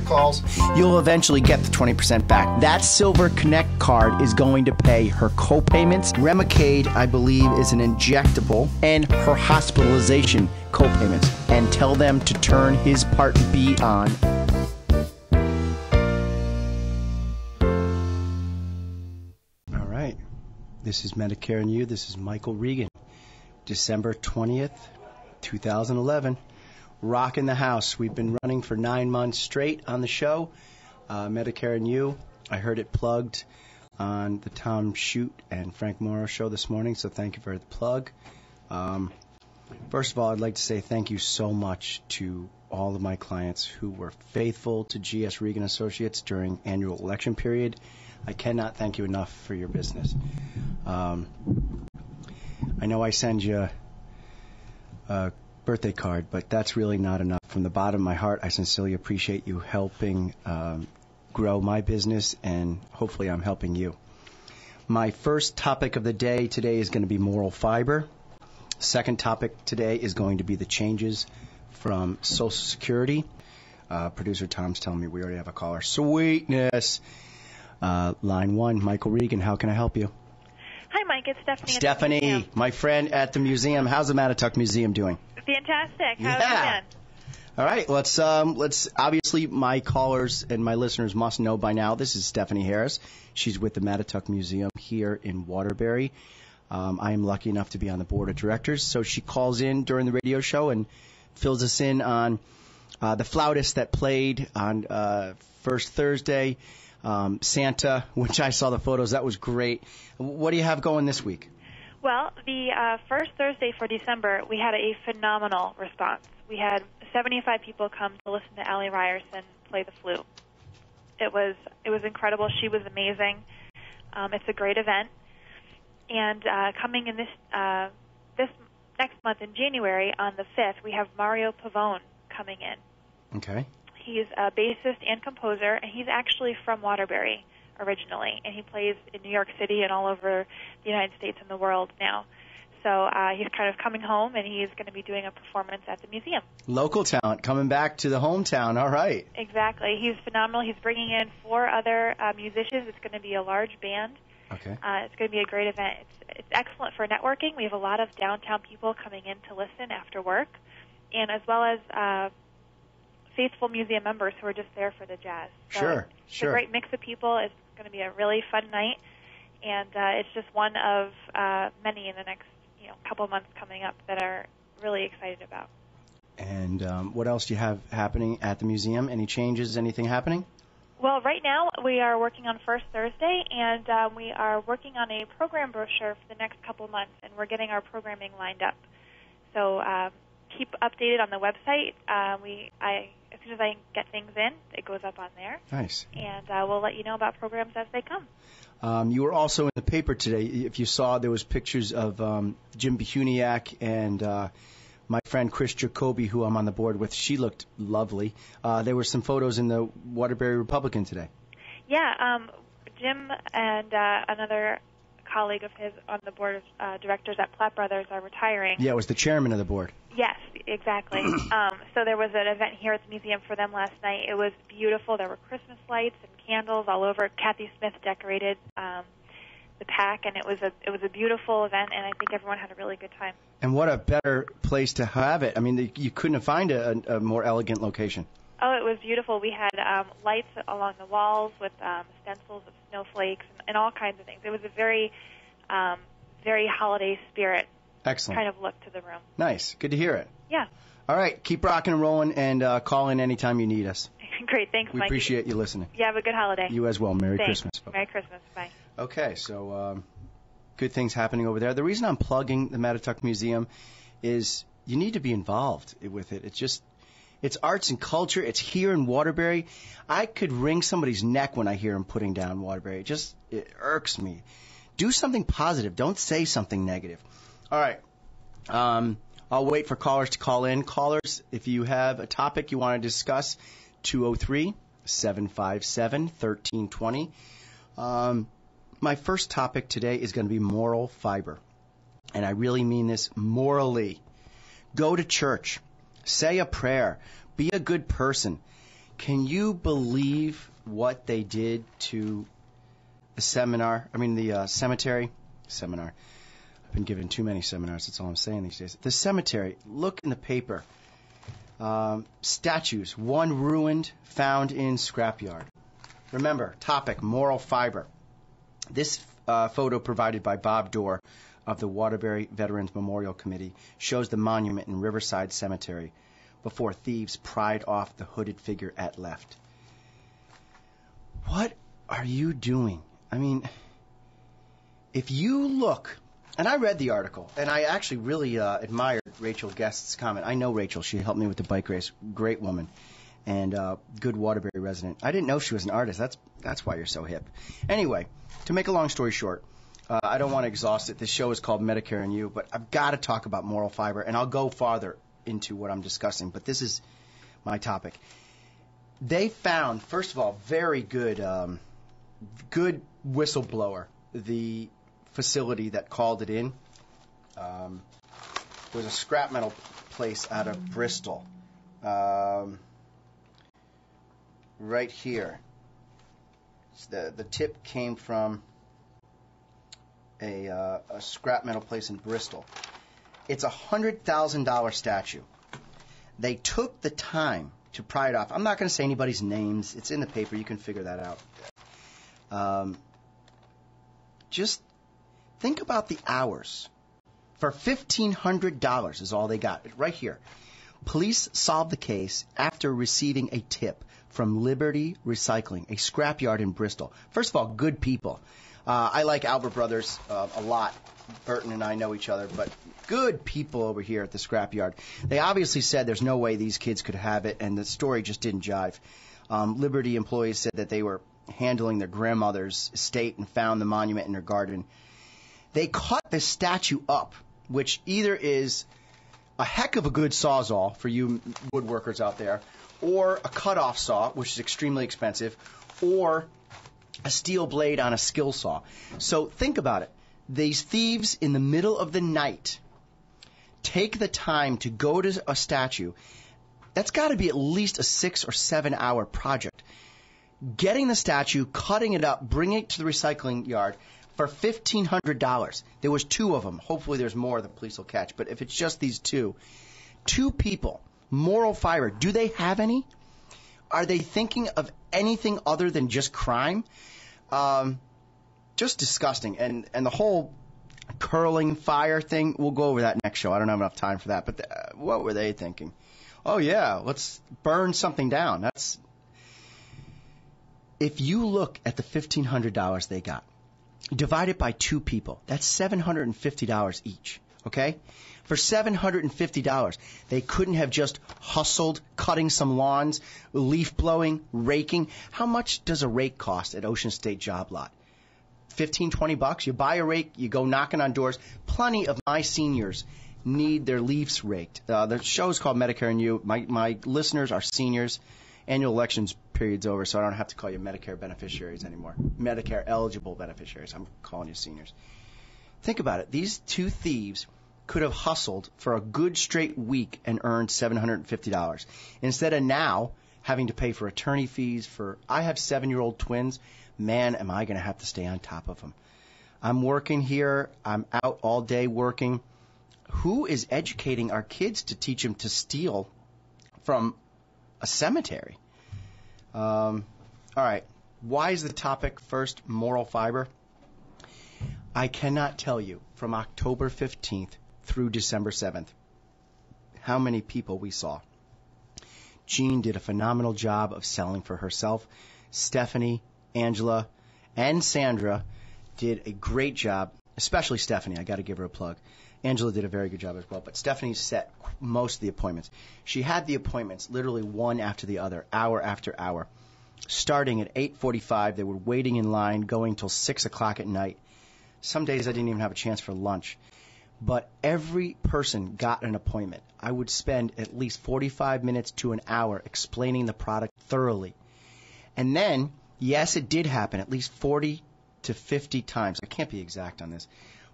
calls. You'll eventually get the 20% back. That Silver Connect card is going to pay her co-payments. Remicade, I believe, is an injectable, and her hospitalization co-payments. And tell them to turn his Part B on. All right. This is Medicare and You. This is Michael Regan. December 20th, 2011. Rocking the house. We've been running for 9 months straight on the show. Medicare and You. I heard it plugged on the Tom Shute and Frank Morrow show this morning, so thank you for the plug. First of all, I'd like to say thank you so much to all of my clients who were faithful to GS Regan Associates during annual election period. I cannot thank you enough for your business. I know I send you a birthday card, but that's really not enough. From the bottom of my heart, I sincerely appreciate you helping grow my business, and hopefully I'm helping you. My first topic of the day today is going to be moral fiber. Second topic today is going to be the changes from Social Security. Producer Tom's telling me we already have a caller. Sweetness. Line 1, Michael Regan, how can I help you? Hi, Mike. It's Stephanie. Stephanie, my friend at the museum. How's the Mattatuck Museum doing? Fantastic. How have you been? All right. Let's obviously my callers and my listeners must know by now. This is Stephanie Harris. She's with the Mattatuck Museum here in Waterbury. I am lucky enough to be on the board of directors, so she calls in during the radio show and fills us in on the flautist that played on first Thursday. Santa, which I saw the photos, that was great. What do you have going this week? Well, the first Thursday for December, we had a phenomenal response. We had 75 people come to listen to Allie Ryerson play the flute. It was incredible. She was amazing. It's a great event. And coming in this next month in January, on the 5th, we have Mario Pavone coming in. Okay. He's a bassist and composer, and he's actually from Waterbury originally, and he plays in New York City and all over the United States and the world now. So he's kind of coming home, and he's going to be doing a performance at the museum. Local talent coming back to the hometown. All right. Exactly. He's phenomenal. He's bringing in 4 other musicians. It's going to be a large band. Okay. It's going to be a great event. It's excellent for networking. We have a lot of downtown people coming in to listen after work, and as well as faithful museum members who are just there for the jazz. So it's a great mix of people. It's going to be a really fun night, and it's just one of many in the next couple of months coming up that are really excited about. And what else do you have happening at the museum? Any changes, anything happening? Well, right now we are working on First Thursday, and we are working on a program brochure for the next couple of months, and we're getting our programming lined up. So keep updated on the website. As soon as I get things in, it goes up on there. Nice. And we'll let you know about programs as they come. You were also in the paper today. If you saw, there was pictures of Jim Behuniak and my friend Chris Jacoby, who I'm on the board with. She looked lovely. There were some photos in the Waterbury Republican today. Yeah, Jim and another colleague of his on the board of directors at Platt Brothers are retiring. Yeah, it was the chairman of the board. Yes, exactly. So there was an event here at the museum for them last night. It was beautiful. There were Christmas lights and candles all over. Kathy Smith decorated the pack, and it was a beautiful event, and I think everyone had a really good time. And what a better place to have it. I mean, you couldn't find a more elegant location. Oh, it was beautiful. We had lights along the walls with stencils of snowflakes and all kinds of things. It was a very, very holiday spirit. Excellent. Kind of look to the room. Nice. Good to hear it. Yeah. All right. Keep rocking and rolling, and call in anytime you need us. Great. Thanks, Mike. We appreciate you listening. You have a good holiday. You as well. Merry Christmas. Bye-bye. Merry Christmas. Bye. Okay. So good things happening over there. The reason I'm plugging the Mattatuck Museum is you need to be involved with it. It's arts and culture. It's here in Waterbury. I could wring somebody's neck when I hear them putting down Waterbury. It irks me. Do something positive. Don't say something negative. All right. I'll wait for callers to call in. Callers, if you have a topic you want to discuss, 203-757-1320. My first topic today is going to be moral fiber. And I really mean this morally. Go to church. Say a prayer. Be a good person. Can you believe what they did to the cemetery? Seminar. I've been given too many seminars, that's all I'm saying these days. The cemetery, look in the paper. Statues, one ruined, found in scrapyard. Remember, topic, moral fiber. This photo provided by Bob Dorr of the Waterbury Veterans Memorial Committee shows the monument in Riverside Cemetery before thieves pried off the hooded figure at left. What are you doing? I mean, if you look, and I read the article, and I actually really admired Rachel Guest's comment. I know Rachel. She helped me with the bike race. Great woman. And good Waterbury resident. I didn't know she was an artist. That's why you're so hip. Anyway, to make a long story short, I don't want to exhaust it. This show is called Medicare and You, but I've got to talk about moral fiber, and I'll go farther into what I'm discussing, but this is my topic. They found, first of all, very good whistleblower, the facility that called it in. There was a scrap metal place out of Bristol. Right here. The tip came from a scrap metal place in Bristol. It's a $100,000 statue. They took the time to pry it off. I'm not going to say anybody's names. It's in the paper. You can figure that out. Just think about the hours. For $1,500 is all they got. Right here. Police solved the case after receiving a tip from Liberty Recycling, a scrapyard in Bristol. First of all, good people. I like Albert Brothers a lot. Burton and I know each other, but good people over here at the scrapyard. They obviously said there's no way these kids could have it, and the story just didn't jive. Liberty employees said that they were handling their grandmother's estate and found the monument in her garden. They cut the statue up, which either is a heck of a good sawzall for you woodworkers out there, or a cut-off saw, which is extremely expensive, or a steel blade on a skill saw. So think about it. These thieves in the middle of the night take the time to go to a statue. That's got to be at least a 6 or 7 hour project. Getting the statue, cutting it up, bringing it to the recycling yard for $1,500. There was 2 of them. Hopefully there's more the police will catch. But if it's just these 2 people, moral fiber, do they have any? Are they thinking of anything other than just crime? Just disgusting. And the whole curling fire thing, we'll go over that next show. I don't have enough time for that. But what were they thinking? Oh, yeah, let's burn something down. That's. If you look at the $1,500 they got, divide it by 2 people, that's $750 each, okay? For $750, they couldn't have just hustled, cutting some lawns, leaf blowing, raking. How much does a rake cost at Ocean State Job Lot? $15, $20? You buy a rake, you go knocking on doors. Plenty of my seniors need their leaves raked. The show is called Medicare and You. My listeners are seniors. Annual elections period's over, so I don't have to call you Medicare beneficiaries anymore. Medicare eligible beneficiaries. I'm calling you seniors. Think about it. These 2 thieves could have hustled for a good straight week and earned $750. Instead of now having to pay for attorney fees for, I have 7-year-old twins. Man, am I going to have to stay on top of them. I'm working here. I'm out all day working. Who is educating our kids to teach them to steal from a cemetery? All right. Why is the topic first moral fiber? I cannot tell you from October 15th through December 7th how many people we saw. Jean did a phenomenal job of selling for herself. Stephanie, Angela, and Sandra did a great job, especially Stephanie. I got to give her a plug. Angela did a very good job as well, but Stephanie set most of the appointments. She had the appointments literally one after the other, hour after hour. Starting at 8:45, they were waiting in line, going till 6 o'clock at night. Some days I didn't even have a chance for lunch. But every person got an appointment. I would spend at least 45 minutes to an hour explaining the product thoroughly. And then, yes, it did happen at least 40 to 50 times. I can't be exact on this.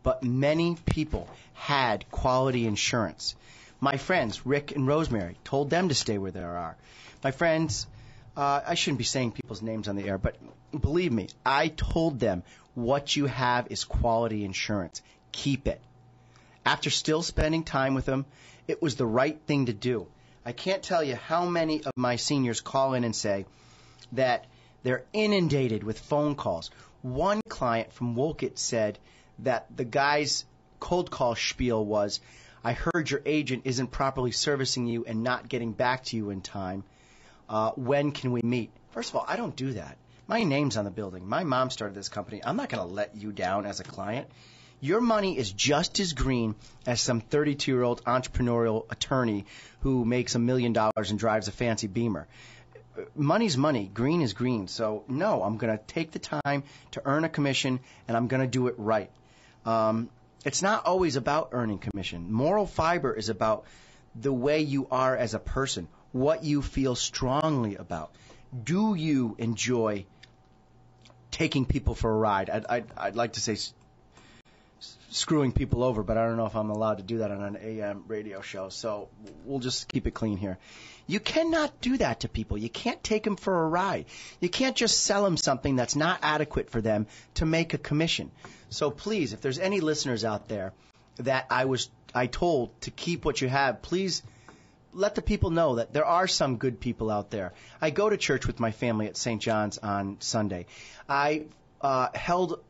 But many people had quality insurance. My friends, Rick and Rosemary, told them to stay where they are. My friends, I shouldn't be saying people's names on the air, but believe me, I told them what you have is quality insurance. Keep it. After still spending time with them, it was the right thing to do. I can't tell you how many of my seniors call in and say that they're inundated with phone calls. One client from Wolcott said that the guy's cold call spiel was, I heard your agent isn't properly servicing you and not getting back to you in time. When can we meet? First of all, I don't do that. My name's on the building. My mom started this company. I'm not going to let you down as a client. Your money is just as green as some 32-year-old entrepreneurial attorney who makes $1 million and drives a fancy Beamer. Money's money. Green is green. So, no, I'm going to take the time to earn a commission, and I'm going to do it right. It's not always about earning commission. Moral fiber is about the way you are as a person, what you feel strongly about. Do you enjoy taking people for a ride? I'd like to say screwing people over, but I don't know if I'm allowed to do that on an AM radio show, so we'll just keep it clean here. You cannot do that to people. You can't take them for a ride. You can't just sell them something that's not adequate for them to make a commission. So please, if there's any listeners out there that I told to keep what you have, please let the people know that there are some good people out there. I go to church with my family at St. John's on Sunday. I held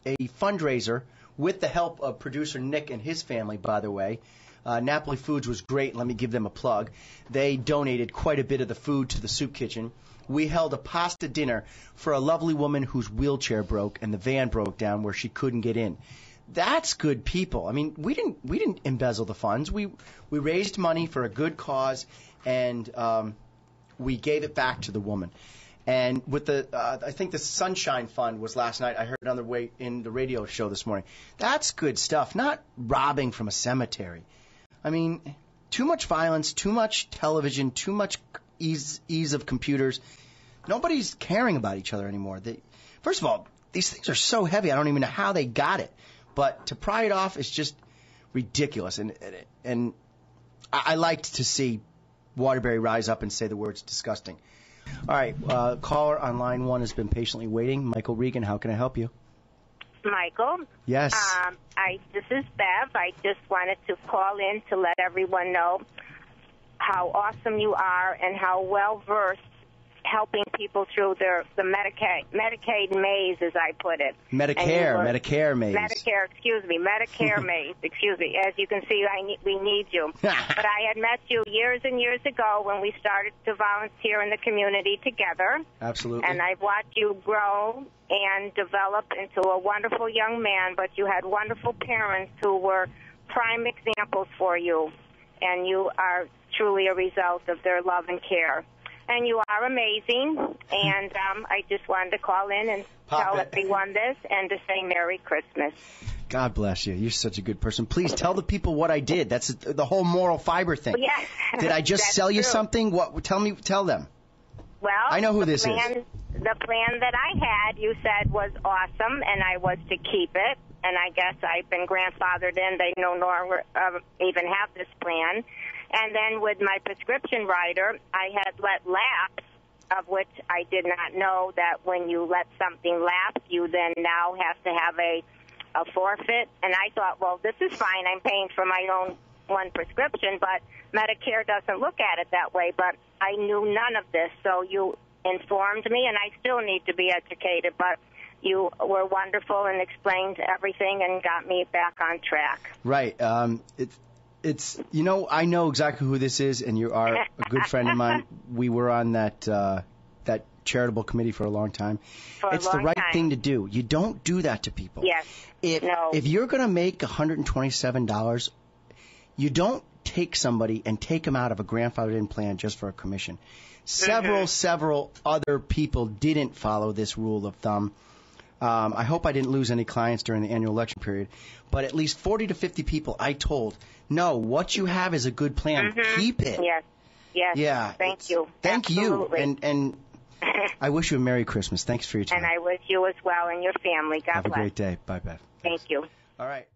a fundraiser with the help of producer Nick and his family, by the way. Napoli Foods was great. Let me give them a plug. They donated quite a bit of the food to the soup kitchen. We held a pasta dinner for a lovely woman whose wheelchair broke and the van broke down where she couldn't get in. That's good people. I mean, we didn't embezzle the funds. We raised money for a good cause, and we gave it back to the woman. And with the, I think the Sunshine Fund was last night. I heard it on the way in the radio show this morning. That's good stuff. Not robbing from a cemetery. I mean, too much violence, too much television, too much ease of computers. Nobody's caring about each other anymore. First of all, these things are so heavy. I don't even know how they got it. But to pry it off is just ridiculous. And I liked to see Waterbury rise up and say the words disgusting. All right, caller on line 1 has been patiently waiting. Michael Regan, how can I help you? Michael? Yes. This is Bev. I just wanted to call in to let everyone know how awesome you are and how well-versed helping people through the Medicaid maze, as I put it. Medicare maze. Medicare maze. Excuse me. As you can see, we need you. But I had met you years and years ago when we started to volunteer in the community together. Absolutely. And I've watched you grow and develop into a wonderful young man, but you had wonderful parents who were prime examples for you, and you are truly a result of their love and care. And you are amazing, and I just wanted to call in and tell everyone this and to say Merry Christmas. God bless you. You're such a good person. Please tell the people what I did. That's the whole moral fiber thing. Yes. Did I just sell you something? What? Tell them. Well, I know who this is. The plan that I had, you said, was awesome, and I was to keep it. And I guess I've been grandfathered in. They no longer even have this plan. And then with my prescription writer, I had let lapse, of which I did not know that when you let something lapse, you then now have to have a forfeit. And I thought, well, this is fine. I'm paying for my own one prescription, but Medicare doesn't look at it that way. But I knew none of this, so you informed me, and I still need to be educated. But you were wonderful and explained everything and got me back on track. Right. It's I know exactly who this is, and you are a good friend of mine. We were on that charitable committee for a long time. It's the right thing to do. You don't do that to people. Yes. If you're going to make $127, you don't take somebody and take them out of a grandfathered-in plan just for a commission. Several other people didn't follow this rule of thumb. I hope I didn't lose any clients during the annual election period, but at least 40 to 50 people I told, no, what you have is a good plan. Keep it. Yes. Yeah. Thank you. Thank Absolutely. you. And I wish you a Merry Christmas. Thanks for your time. And I wish you as well and your family. God bless. Have a great day. Bye, Beth. Thank you. All right.